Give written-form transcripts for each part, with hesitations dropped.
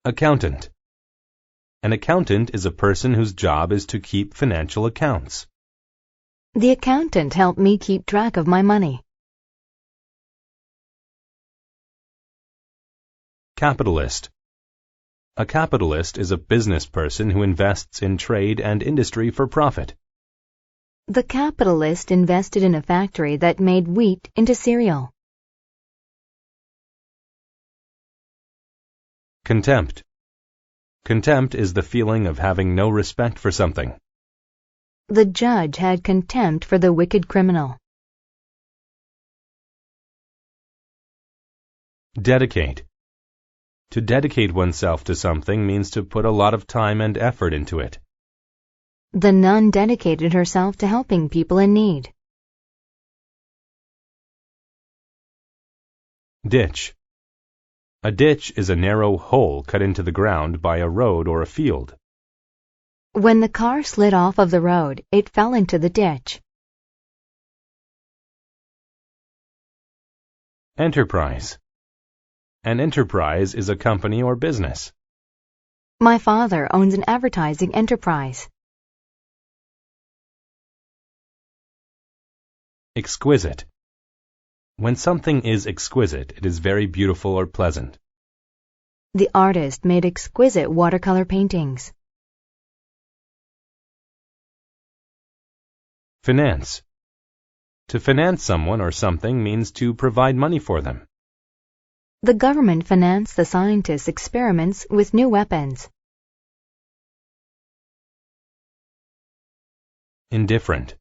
Accountant. An accountant is a person whose job is to keep financial accounts. The accountant helped me keep track of my money. Capitalist. A capitalist is a business person who invests in trade and industry for profit. The capitalist invested in a factory that made wheat into cereal. Contempt. Contempt is the feeling of having no respect for something. The judge had contempt for the wicked criminal. Dedicate. To dedicate oneself to something means to put a lot of time and effort into it. The nun dedicated herself to helping people in need. Ditch. A ditch is a narrow hole cut into the ground by a road or a field. When the car slid off of the road, it fell into the ditch. Enterprise. An enterprise is a company or business. My father owns an advertising enterprise. Exquisite. When something is exquisite, it is very beautiful or pleasant. The artist made exquisite watercolor paintings. Finance. To finance someone or something means to provide money for them. The government financed the scientists' experiments with new weapons. Indifferent.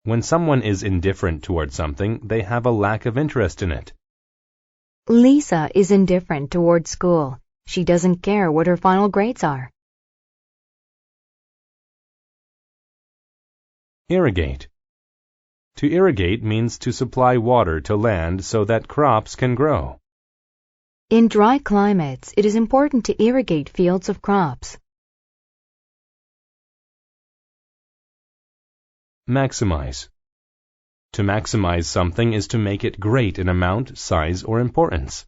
When someone is indifferent toward something, they have a lack of interest in it. Lisa is indifferent toward school. She doesn't care what her final grades are. Irrigate. To irrigate means to supply water to land so that crops can grow. In dry climates, it is important to irrigate fields of crops. Maximize. To maximize something is to make it great in amount, size, or importance.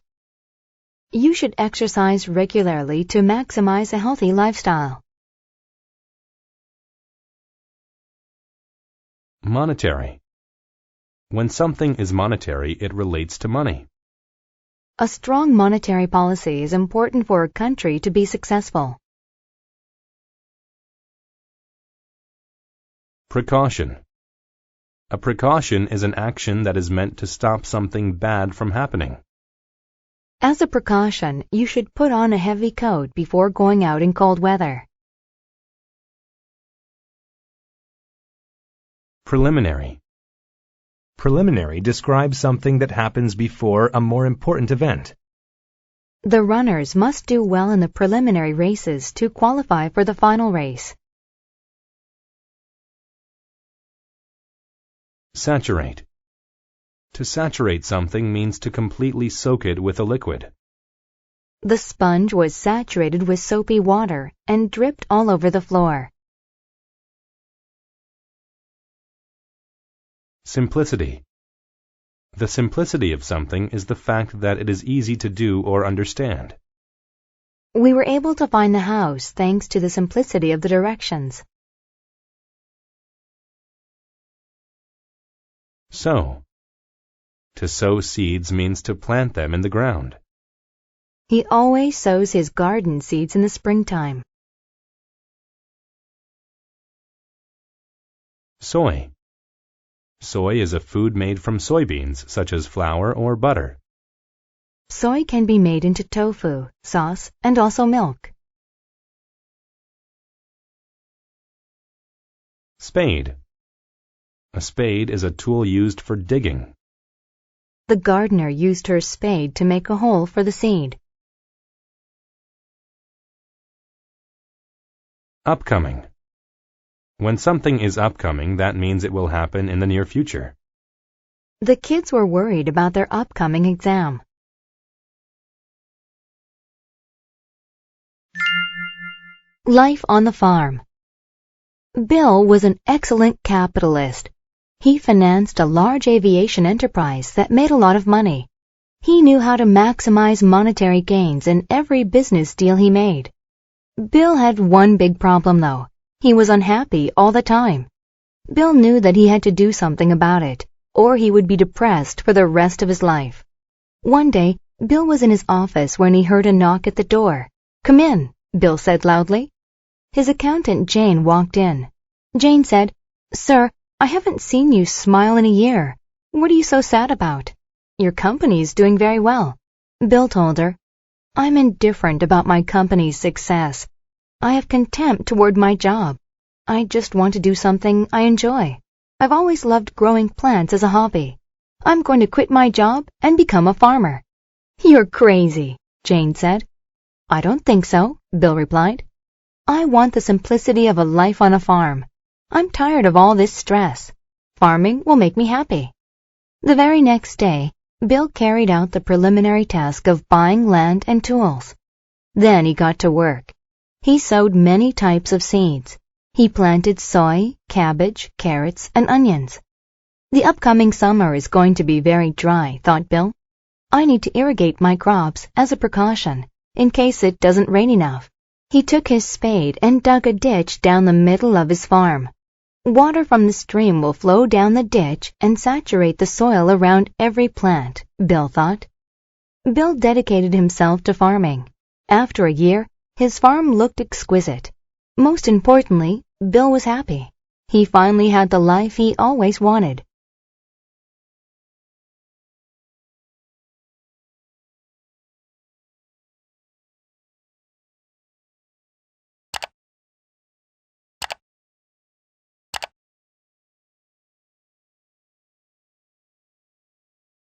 You should exercise regularly to maximize a healthy lifestyle. Monetary. When something is monetary, it relates to money. A strong monetary policy is important for a country to be successful. Precaution. A precaution is an action that is meant to stop something bad from happening. As a precaution, you should put on a heavy coat before going out in cold weather. Preliminary. Preliminary describes something that happens before a more important event. The runners must do well in the preliminary races to qualify for the final race. Saturate. To saturate something means to completely soak it with a liquid. The sponge was saturated with soapy water and dripped all over the floor. Simplicity. The simplicity of something is the fact that it is easy to do or understand. We were able to find the house thanks to the simplicity of the directions. Sow. To sow seeds means to plant them in the ground. He always sows his garden seeds in the springtime. Soy. Soy is a food made from soybeans, such as flour or butter. Soy can be made into tofu, sauce, and also milk. Spade. A spade is a tool used for digging. The gardener used her spade to make a hole for the seed. Upcoming. When something is upcoming, that means it will happen in the near future. The kids were worried about their upcoming exam. Life on the Farm. Bill was an excellent capitalist. He financed a large aviation enterprise that made a lot of money. He knew how to maximize monetary gains in every business deal he made. Bill had one big problem, though. He was unhappy all the time. Bill knew that he had to do something about it, or he would be depressed for the rest of his life. One day, Bill was in his office when he heard a knock at the door. "Come in," Bill said loudly. His accountant, Jane, walked in. Jane said, "Sir, I haven't seen you smile in a year. What are you so sad about?" "Your company's doing very well," Bill told her. "I'm indifferent about my company's success. I have contempt toward my job. I just want to do something I enjoy. I've always loved growing plants as a hobby. I'm going to quit my job and become a farmer." "You're crazy," Jane said. "I don't think so," Bill replied. "I want the simplicity of a life on a farm. I'm tired of all this stress. Farming will make me happy." The very next day, Bill carried out the preliminary task of buying land and tools. Then he got to work. He sowed many types of seeds. He planted soy, cabbage, carrots, and onions. The upcoming summer is going to be very dry, thought Bill. I need to irrigate my crops as a precaution, in case it doesn't rain enough. He took his spade and dug a ditch down the middle of his farm. Water from the stream will flow down the ditch and saturate the soil around every plant, Bill thought. Bill dedicated himself to farming. After a year, his farm looked exquisite. Most importantly, Bill was happy. He finally had the life he always wanted.